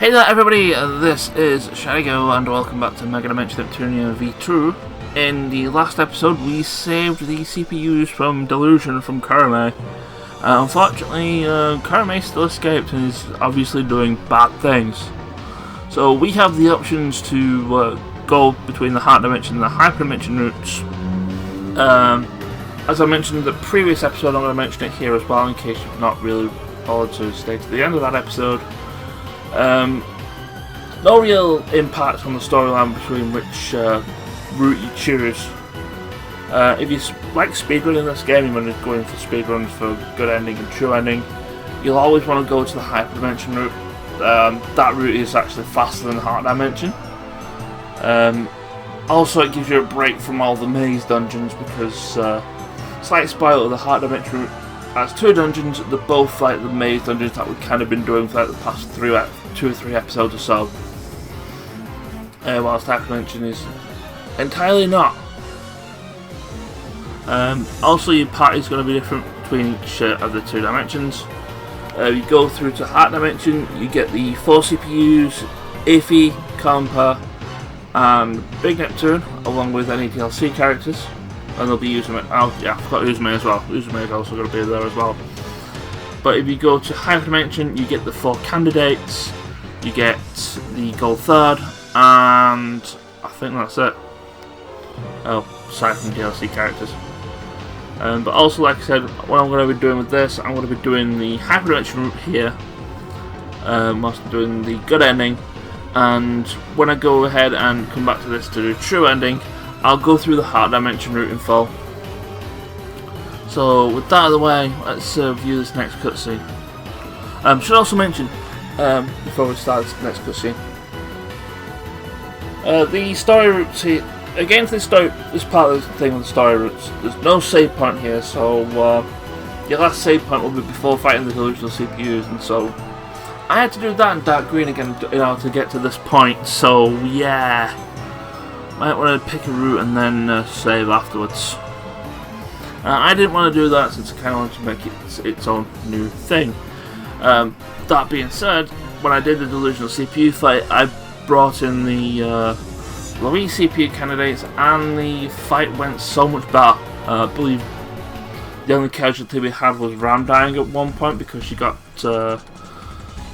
Hey there everybody, this is Shadigo and welcome back to Megadimension Neptunia V2. In the last episode we saved the CPUs from Delusion from Kurome. Unfortunately, Kurome still escaped and is obviously doing bad things. So we have the options to go between the Hyperdimension and the Hyperdimension routes. As I mentioned in the previous episode, I'm going to mention it here as well in case you've not really bothered to stay to the end of that episode. No real impact on the storyline between which route you choose. If you like speedrunning this game, you want to go in for speedruns for good ending and true ending, you'll always want to go to the Hyperdimension route. That route is actually faster than Hyperdimension. Also, it gives you a break from all the maze dungeons because, slight spoiler, the Hyperdimension route has two dungeons. They're both like the maze dungeons that we've kind of been doing for like the past 2 or 3 episodes or so. Whilst Hyperdimension is entirely not. Also, your party is going to be different between each of the 2 dimensions. You go through to Hyperdimension, you get the 4 CPUs, VII, Compa, and Big Neptune, along with any DLC characters. And they'll be Uzume. Oh yeah, I forgot Uzume as well. Uzume is also going to be there as well. But if you go to Hyperdimension, you get the 4 candidates, you get the gold third, and I think that's it. Oh, aside from DLC characters. But also, like I said, what I'm going to be doing with this, I'm going to be doing the Hyperdimension route here, whilst I'm doing the good ending. And when I go ahead and come back to this to do true ending, I'll go through the Hyperdimension route in full. So with that out of the way, let's view this next cutscene. Should also mention, before we start this next cutscene, the story routes here, again for this part of the thing with the story routes, there's no save point here, so your last save point will be before fighting the delusional CPUs, and so I had to do that in dark green again in order to get to this point, so yeah. Might want to pick a route and then save afterwards. I didn't want to do that since I kind of wanted to make it its own new thing. That being said, when I did the delusional CPU fight, I brought in the Louise CPU candidates and the fight went so much better. I believe the only casualty we had was Ram dying at one point because she got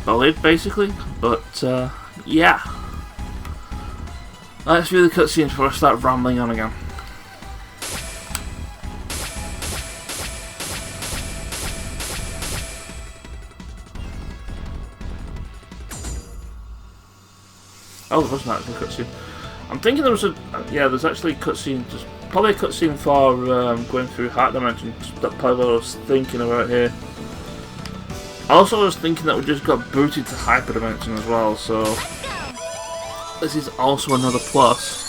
bullied basically, but yeah. Let's view the cutscenes before I start rambling on again. Oh, there wasn't actually a cutscene. I'm thinking there was a... yeah, there's actually a cutscene, probably a cutscene for going through Hyperdimension. That's probably what I was thinking about here. Also, I was thinking that we just got booted to Hyperdimension as well, so... this is also another plus.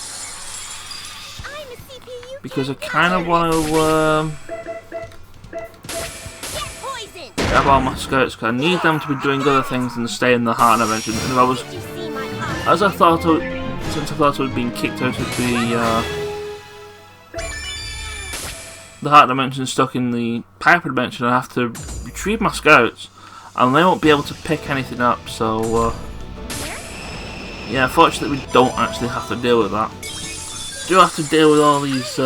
Because I kind of want to have all my scouts, because I need them to be doing other things than stay in the Hyperdimension. And I was, since I thought I was being kicked out of the Hyperdimension, stuck in the Hyperdimension, I have to retrieve my scouts, and they won't be able to pick anything up. So yeah, fortunately we don't actually have to deal with that. Do have to deal with all these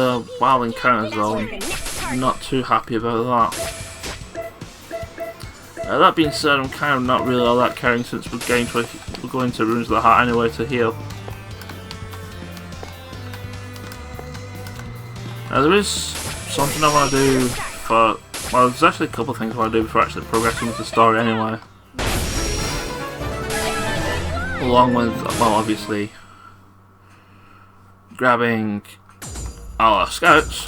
wild encounters though, and I'm not too happy about that. That being said, I'm kind of not really all that caring since we're going to Ruins of the Heart anyway to heal. Now there is something I want to do for... well, there's actually a couple of things I want to do before actually progressing with the story anyway. Along with, well, obviously, grabbing our scouts,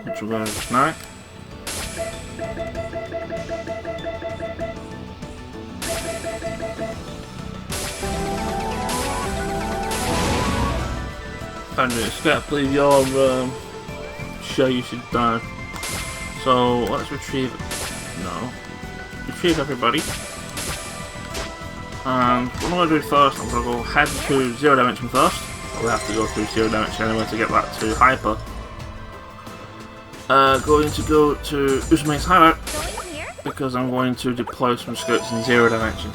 which we're going to do tonight. And scout, I believe you're sure you should die. So let's retrieve everybody. And what I'm going to do first, I'm going to go head to 0 Dimension first. We have to go through 0 Dimension anyway to get back to Hyper. Going to go to Uzume's hideout because I'm going to deploy some scouts in 0 dimension.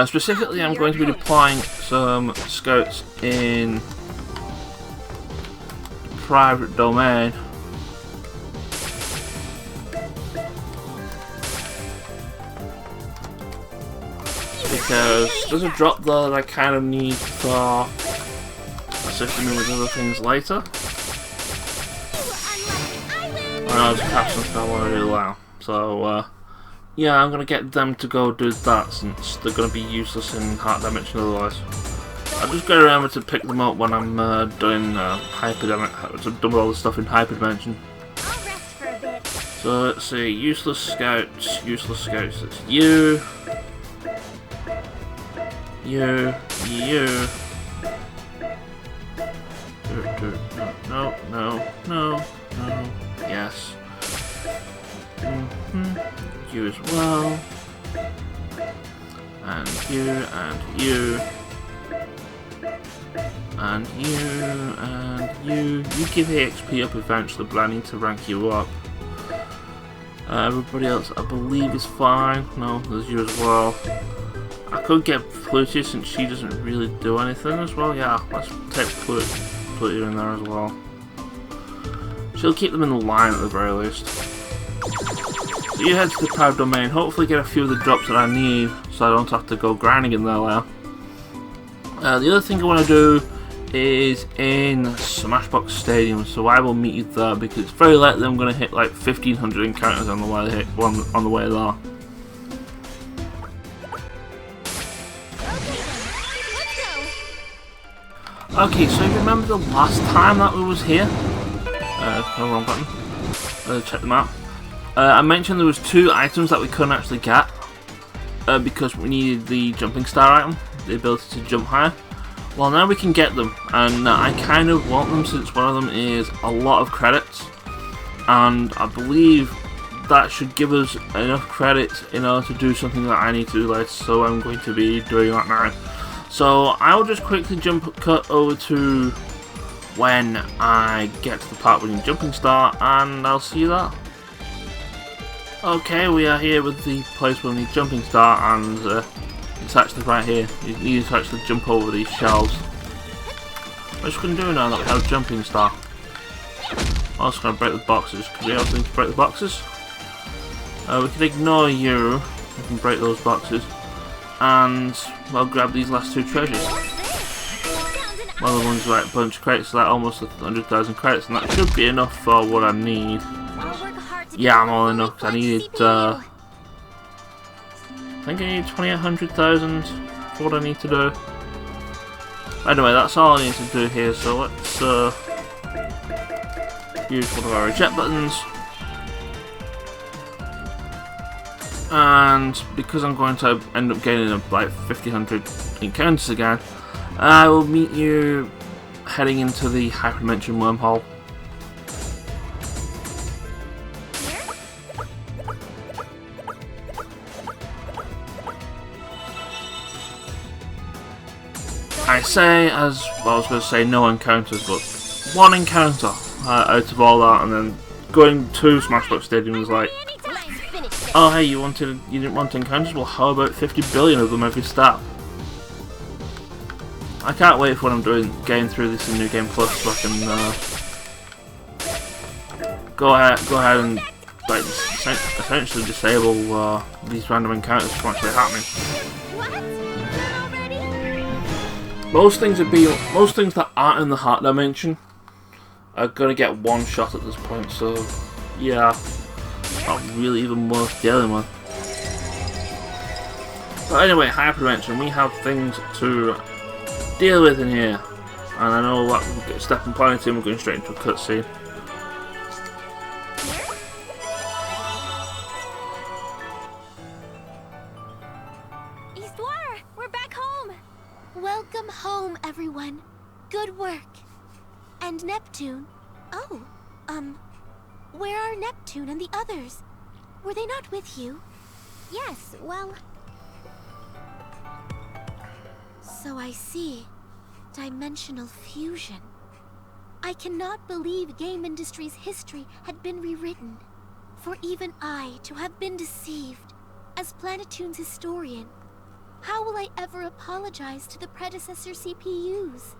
Specifically, I'm going to be deploying some scouts in private domain. Because there's a drop there that I kind of need for assisting me with other things later. I'll just catch some stuff I want to do now. So, yeah, I'm going to get them to go do that since they're going to be useless in Heart Dimension otherwise. I'll just go around to pick them up when I'm doing Hyperdimension, so done all the stuff in Hyperdimension. So let's see, useless scouts, that's you. You. No. Yes. You as well. And you. You give XP up eventually, but I need to rank you up. Everybody else I believe is fine. No, there's you as well. I could get Plutia since she doesn't really do anything as well. Yeah, let's take Plutia in there as well. She'll keep them in the line at the very least. So you head to the private domain, hopefully get a few of the drops that I need so I don't have to go grinding in there now. The other thing I want to do is in Smashbox Stadium, so I will meet you there because it's very likely I'm going to hit like 1500 encounters on the way there. Okay, so you remember the last time that we was here? No, wrong button. Check them out. I mentioned there was 2 items that we couldn't actually get because we needed the jumping star item, the ability to jump higher. Well, now we can get them, and I kind of want them since one of them is a lot of credits, and I believe that should give us enough credits in order to do something that I need to do later, so I'm going to be doing that now. So I will just quickly cut over to when I get to the part with the jumping star, and I'll see you there. Okay, we are here with the place where we need jumping star, and it's actually right here. You need to actually jump over these shelves. What you can do now that we have jumping star? I'm also going to break the boxes, because we also need to break the boxes. We can ignore you, we can break those boxes, and I'll grab these last 2 treasures. One of the ones like a bunch of credits, so that almost 100,000 credits, and that should be enough for what I need. Yeah, I'm all enough, because I needed, I think I need 2,800,000 for what I need to do. Anyway, that's all I need to do here, so let's use one of our eject buttons. And because I'm going to end up getting like 1,500 encounters again, I will meet you heading into the Hyperdimension wormhole. I say, as well, I was going to say no encounters, but 1 encounter out of all that, and then going to Smashbox Stadium was like, oh hey, you didn't want encounters? Well, how about 50 billion of them every step? I can't wait for when I'm getting through this in New Game Plus, so I can go ahead and like essentially disable these random encounters from actually happening. Most things that aren't in the Heart Dimension are gonna get 1 shot at this point, so yeah, not really even worth dealing with. But anyway, Hyperdimension, we have things to deal with in here, and I know that we'll get Step and Planet in, we're going straight into a cutscene. We're back home! Welcome home, everyone. Good work. And Neptune. Oh, where are Neptune and the others? Were they not with you? Yes, well... So I see. Dimensional fusion. I cannot believe game industry's history had been rewritten. For even I to have been deceived. As Planetoon's historian, how will I ever apologize to the predecessor CPUs?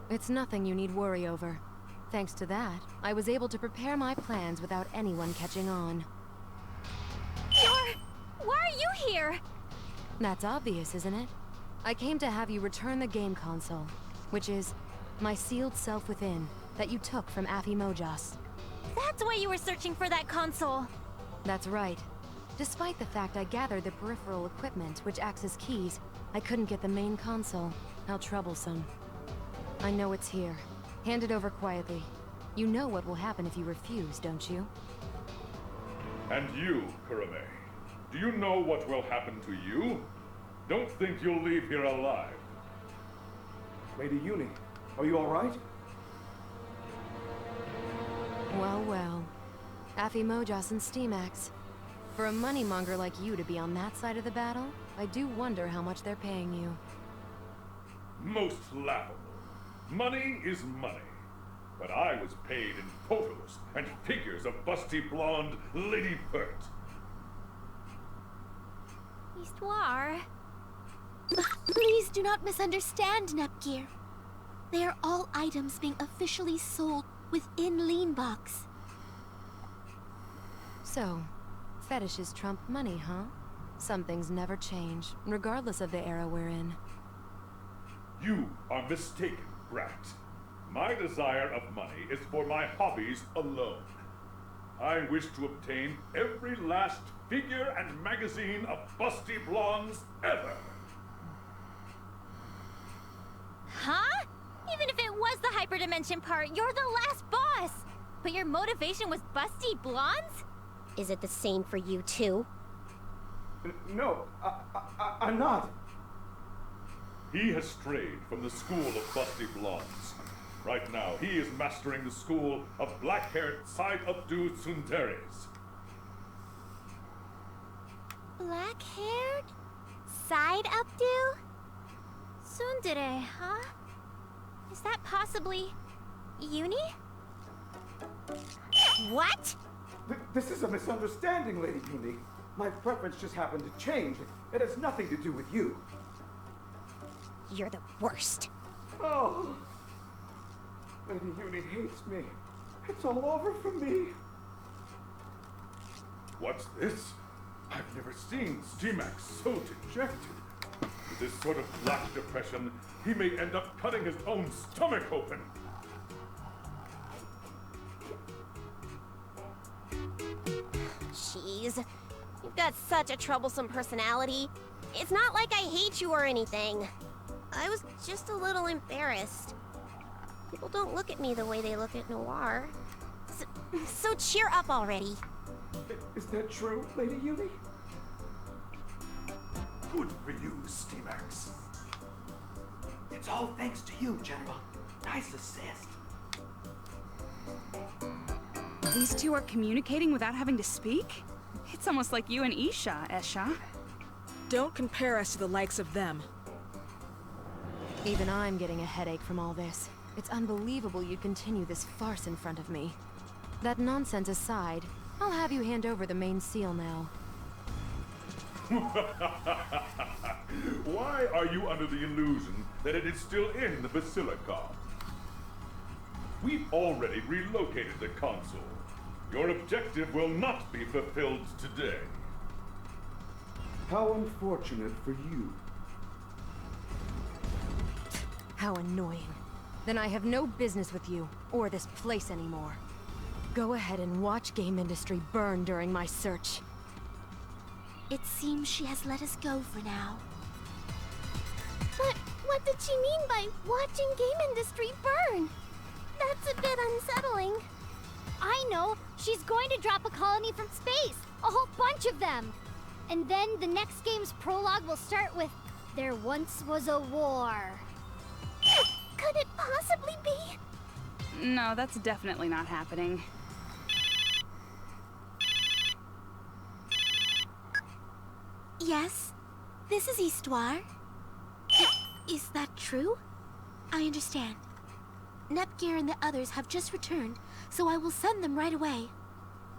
It's nothing you need worry over. Thanks to that, I was able to prepare my plans without anyone catching on. Why are you here? That's obvious, isn't it? I came to have you return the game console, which is my sealed self within that you took from Aphimojas. That's why you were searching for that console. That's right. Despite the fact I gathered the peripheral equipment which acts as keys, I couldn't get the main console. How troublesome. I know it's here. Hand it over quietly. You know what will happen if you refuse, don't you? And you, Kurome, do you know what will happen to you? Don't think you'll leave here alive. Lady Uni, are you alright? Well, well. Aphimojas and Steamax. For a moneymonger like you to be on that side of the battle, I do wonder how much they're paying you. Most laughable. Money is money. But I was paid in photos and figures of busty blonde Lady Pert. Histoire. Please do not misunderstand, Nepgear. They are all items being officially sold within Leanbox. So, fetishes trump money, huh? Some things never change, regardless of the era we're in. You are mistaken, brat. My desire of money is for my hobbies alone. I wish to obtain every last figure and magazine of busty blondes ever. Huh? Even if it was the Hyperdimension part, you're the last boss! But your motivation was busty blondes? Is it the same for you too? No, I'm not. He has strayed from the school of busty blondes. Right now, he is mastering the school of black-haired side-updo tsunderes. Black-haired? Side-updo? Tsundere, huh? Is that possibly... Uni? What? This is a misunderstanding, Lady Uni. My preference just happened to change. It has nothing to do with you. You're the worst. Oh. Lady Uni hates me. It's all over for me. What's this? I've never seen Steamax so dejected. With this sort of black depression, he may end up cutting his own stomach open. Jeez, you've got such a troublesome personality. It's not like I hate you or anything. I was just a little embarrassed. People don't look at me the way they look at Noir. So cheer up already. Is that true, Lady Uni? Good for you, Steamax. It's all thanks to you, General. Nice assist. These two are communicating without having to speak? It's almost like you and Isha, Esha. Don't compare us to the likes of them. Even I'm getting a headache from all this. It's unbelievable you'd continue this farce in front of me. That nonsense aside, I'll have you hand over the main seal now. Why are you under the illusion that it is still in the Basilica? We've already relocated the console. Your objective will not be fulfilled today. How unfortunate for you. How annoying. Then I have no business with you, or this place anymore. Go ahead and watch game industry burn during my search. It seems she has let us go for now. But what did she mean by watching game industry burn? That's a bit unsettling. I know! She's going to drop a colony from space! A whole bunch of them! And then the next game's prologue will start with, "There once was a war." Could it possibly be? No, that's definitely not happening. Yes, this is Histoire. Is that true? I understand. Nepgear and the others have just returned, so I will send them right away.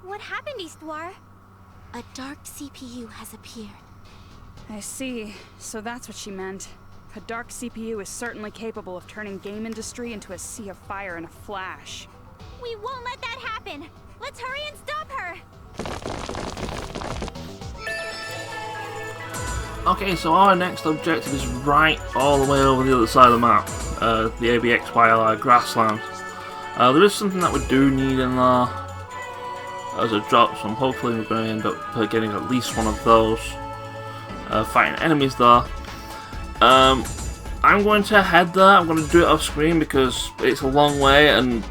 What happened, Histoire? A dark CPU has appeared. I see. So that's what she meant. A dark CPU is certainly capable of turning game industry into a sea of fire in a flash. We won't let that happen! Let's hurry and stop her! Okay, so our next objective is right all the way over the other side of the map, the ABXYLI grassland. There is something that we do need in there as a drop, so hopefully we're going to end up getting at least one of those, fighting enemies there. I'm going to head there. I'm going to do it off screen because it's a long way and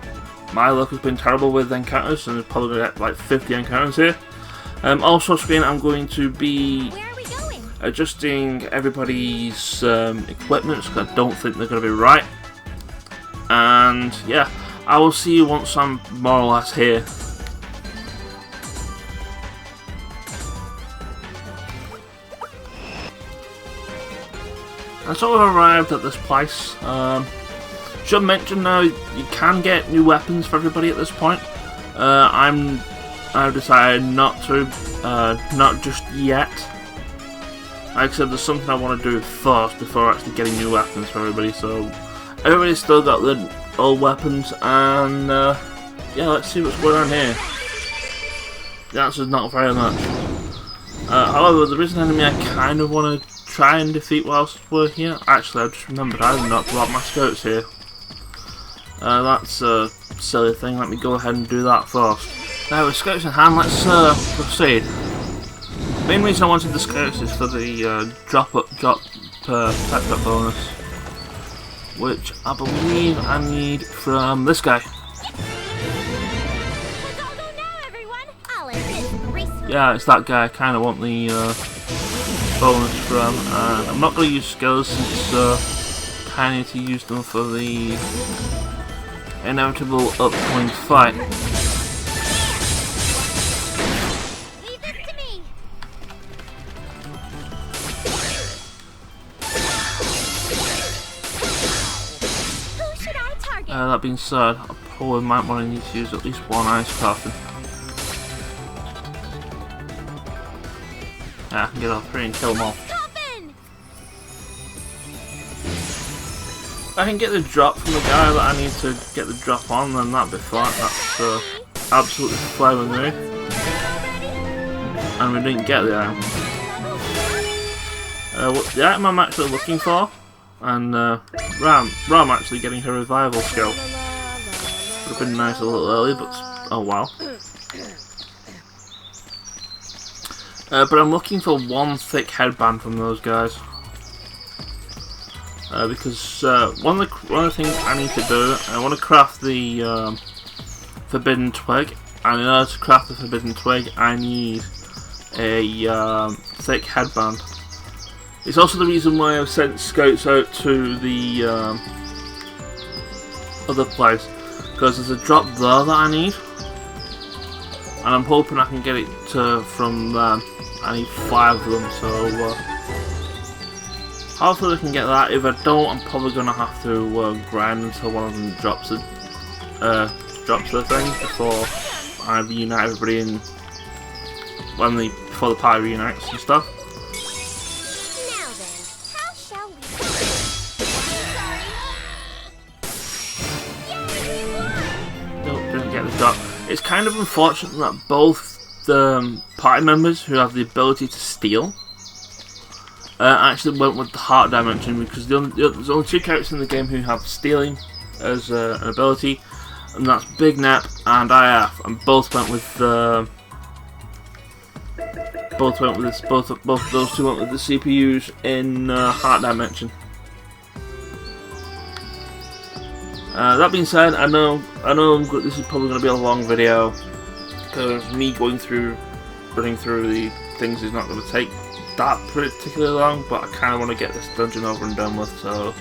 my luck has been terrible with encounters, and it's probably going to get like 50 encounters here. Also off screen I'm going to be adjusting everybody's equipment, because I don't think they're going to be right. And yeah, I will see you once I'm more or less here. And so we've arrived at this place. Should mention now, you can get new weapons for everybody at this point. I've decided not to, not just yet. Like I said, there's something I want to do first before actually getting new weapons for everybody. So everybody's still got the old weapons, and yeah, let's see what's going on here. The answer is not very much. However, there is an enemy I kind of want to try and defeat whilst we're here. Actually, I just remembered I have not brought my scouts here. That's a silly thing. Let me go ahead and do that first. Now with scouts in hand, let's proceed. The main reason I wanted the scouts is for the drop pet drop bonus, which I believe I need from this guy. Yeah, it's that guy I kind of want the bonus from. I'm not going to use skills since I need to use them for the inevitable upcoming fight. That being said, I probably might want to need to use at least one ice coffin. Yeah, I can get all three and kill them all. If I can get the drop from the guy that I need to get the drop on, then that'd be fine. That's absolutely fine with me. And we didn't get the item. What the item I'm actually looking for, and Ram actually getting her revival skill. Would have been nice a little early, but oh wow. But I'm looking for one thick headband from those guys. Because one of the things I need to do, I want to craft the Forbidden Twig, and in order to craft the Forbidden Twig, I need a thick headband. It's also the reason why I've sent scouts out to the other place, because there's a drop there that I need, and I'm hoping I can get it from them. I need 5 of them, so hopefully I can get that. If I don't, I'm probably going to have to grind until one of them drops the thing before I reunite everybody in before the party reunites and stuff. It's kind of unfortunate that both the party members who have the ability to steal actually went with the Heart Dimension, because there's only 2 characters in the game who have stealing as an ability, and that's Big Nep and IF, and both went with both of those two went with the CPUs in Heart Dimension. That being said, I know this is probably going to be a long video, because me running through the things is not going to take that particularly long, but I kind of want to get this dungeon over and done with, so...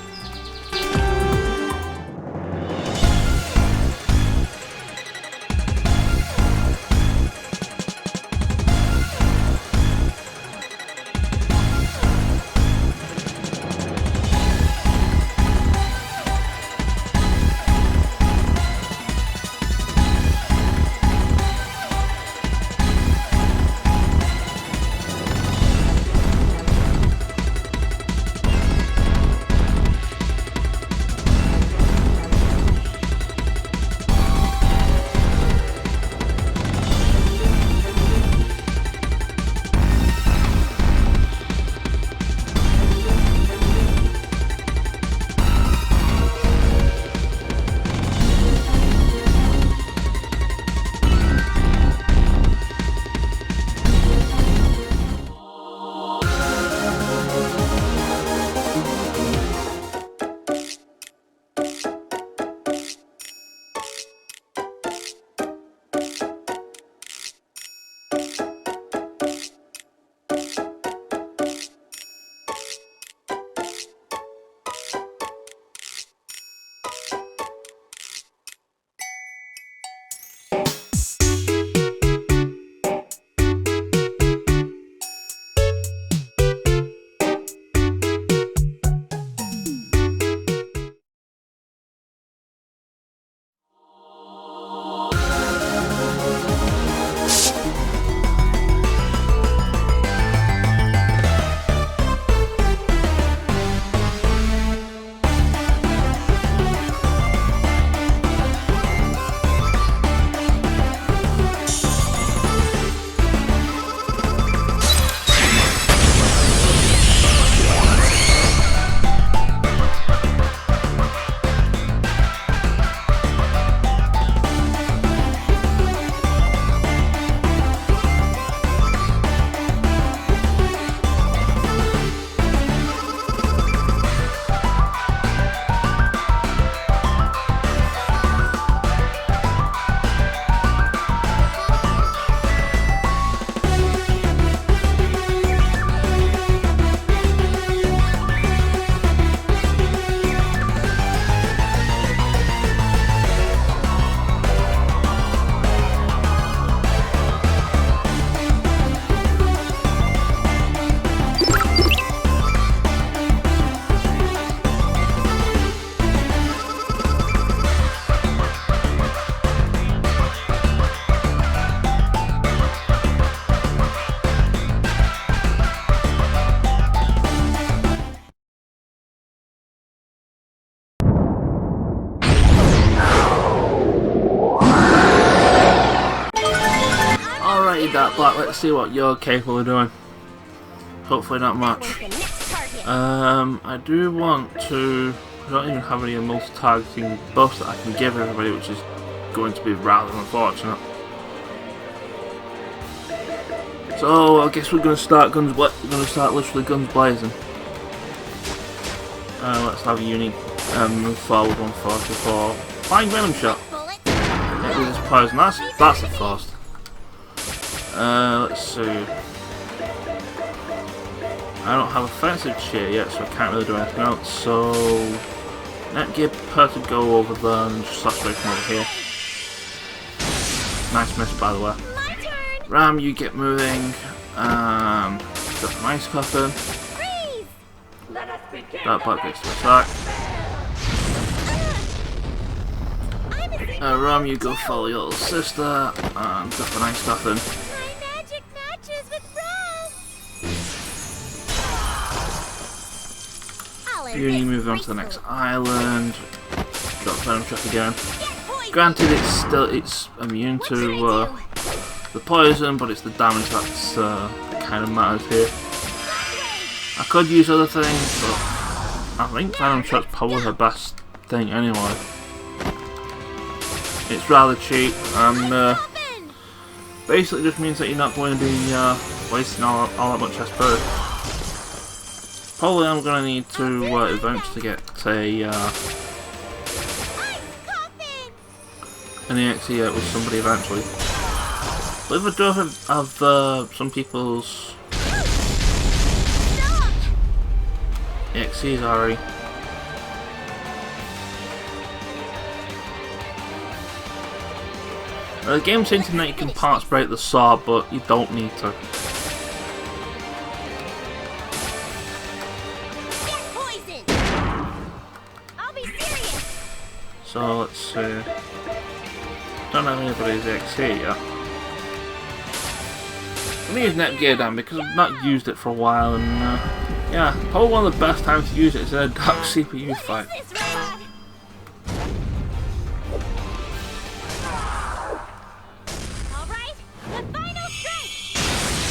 let's see what you're capable of doing. Hopefully not much. I do want to... I don't even have any multi-targeting buffs that I can give everybody, which is going to be rather unfortunate. So I guess we're going to start guns. We're going to start literally guns blazing. Let's have a unique move forward 144. Flying venom shot. It is poison. That's a first. Let's see. I don't have offensive cheer yet, so I can't really do anything else. So Netgear prefer to go over there and just slash away from over here. Nice miss, by the way. Ram, you get moving. Got some ice coffin. That part gets to attack. Ram, you go follow your little sister and got an ice coffin. You move on to the next island. Got venom shock again. Granted, it's immune to the poison, but it's the damage that's kind of matters here. I could use other things, but I think venom shock's probably the best thing anyway. It's rather cheap and basically just means that you're not going to be wasting all that much SP. Probably I'm going to need to eventually get an EXE out with somebody eventually. But if I do have some people's EXEs already. The game's hinting that you can parts break the saw, but you don't need to. So let's see. Don't have anybody's EXE yet. I'm going to use Netgear down because I've not used it for a while, and yeah, probably one of the best times to use it is in a dark CPU fight.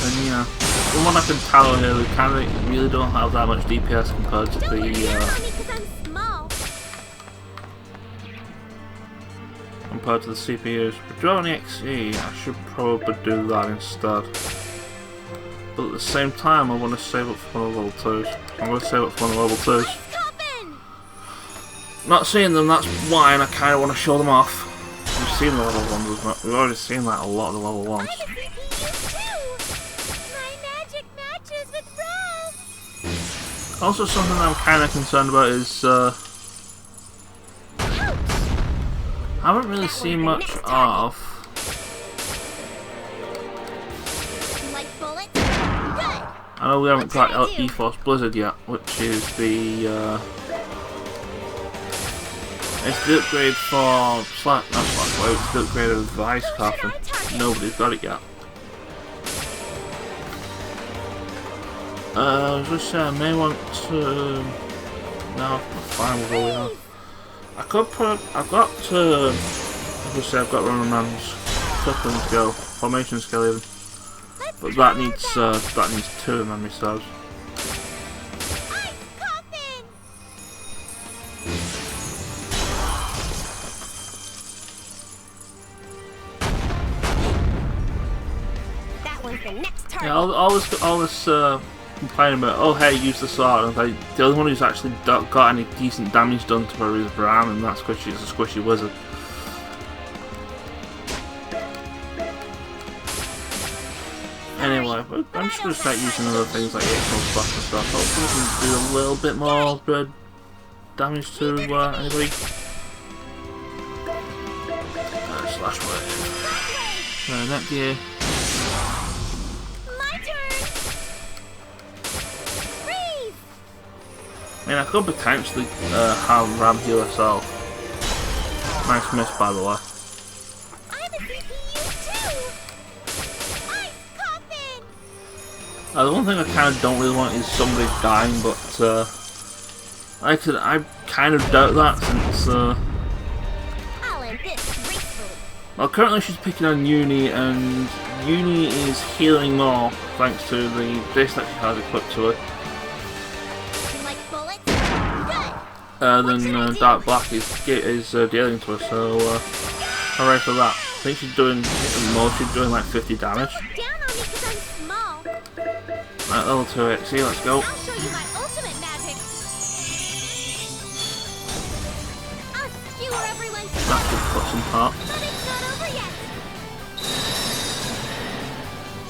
And yeah, from what I can tell here, we kind of really don't have that much DPS compared to the CPUs. But do have an EXE, I should probably do that instead. But at the same time, I want to save up for one of the level 2s. I'm going to save up for one of the level 2s. Not seeing them, that's why, and I kind of want to show them off. We've seen the level 1s, but we've already seen that a lot of the level 1s. Also, something I'm kind of concerned about is I haven't really seen much of I know we haven't got E-Force Blizzard yet, which is the it's the upgrade for it's the upgrade of the Ice Coffin. Nobody's got it yet. I was just saying, I may want to... No, I'm fine with all we have. I could put... I've got to... I've got Running Man's coupling skill, formation skill even. But that needs 2 memory stars. That one's the next target. Yeah, all this complaining about, oh hey, use the sword, and like, the only one who's actually got any decent damage done to her is Bram, and that's because she's a squishy wizard. Anyway, I'm just going to start using other things like April Splash and stuff. Hopefully we can do a little bit more damage to anybody. Slash wave. Netgear. I mean, I could potentially have Ram heal herself. Nice miss, by the way. The one thing I kind of don't really want is somebody dying, but I kind of doubt that since well, currently she's picking on Uni, and Uni is healing more thanks to the disc that she has equipped to her. You like bullets? Good. Than Dark Black is dealing to her, so hooray for that. I think she's doing more, she's doing like 50 damage. Don't look down on me because I'm small. Right, level 2 XC, let's go. I'll show you my ultimate magic. I'll skewer everyone's That should put some part. but it's not over yet.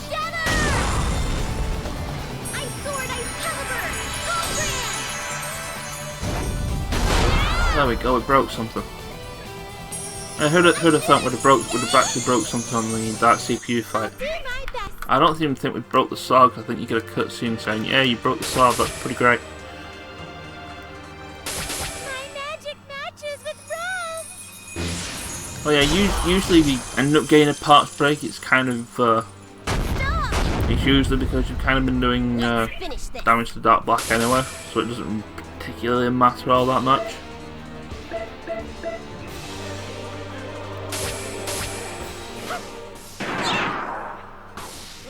Shatter! Ice sword, ice caliber, Gold There we go, it broke something. Who'd have thought would have actually broke something on the Dark CPU fight. do my best. I don't even think we broke the sword, 'cause I think you get a cutscene saying, yeah, you broke the sword, that's pretty great. My magic matches with Rose. Well, yeah, usually if you end up getting a parts break, it's kind of, Stop. it's usually because you've kind of been doing Let's finish this. damage to Dark Black anyway, so it doesn't particularly matter all that much.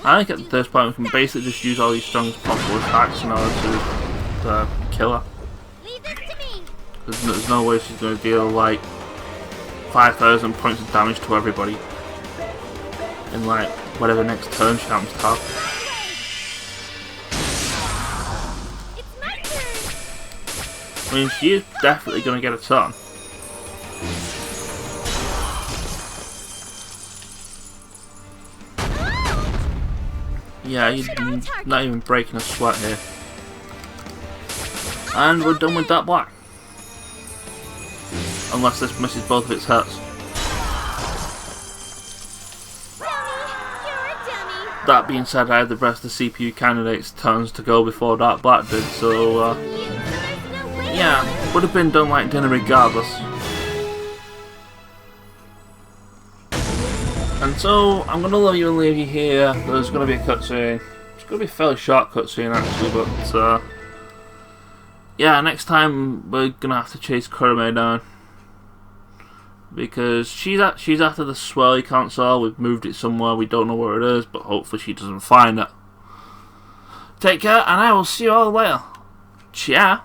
I think at this point we can basically just use all these strongest possible attacks in order to kill her. Leave this to me. There's no way she's going to deal like 5,000 points of damage to everybody in like whatever next turn she happens to have. It's my turn. I mean, she is definitely going to get a turn. Yeah, you're not even breaking a sweat here. And we're done with that black. Unless this misses both of its hits. That being said, I had the rest of the CPU candidates' turns to go before Dark Black did, so yeah, would have been done like dinner regardless. And so, I'm going to love you and leave you here. There's going to be a cutscene. It's going to be a fairly short cutscene actually, but yeah, next time we're going to have to chase Kurome down. Because she's after the Swirl Console. We've moved it somewhere, we don't know where it is, but hopefully she doesn't find it. Take care, and I will see you all later. Ciao!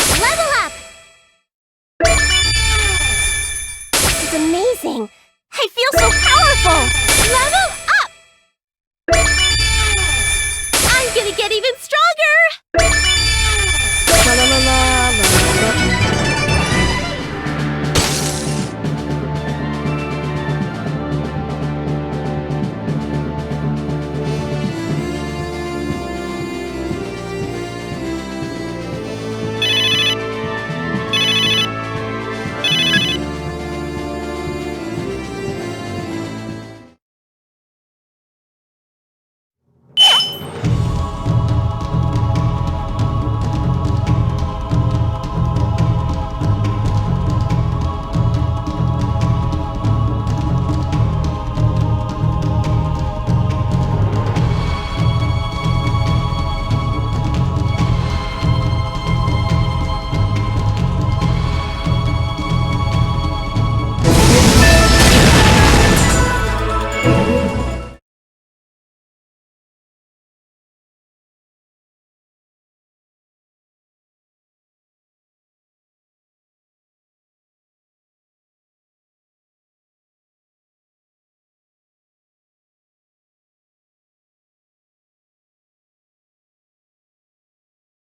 Level up! This is amazing! I feel so powerful! Level up! I'm gonna get even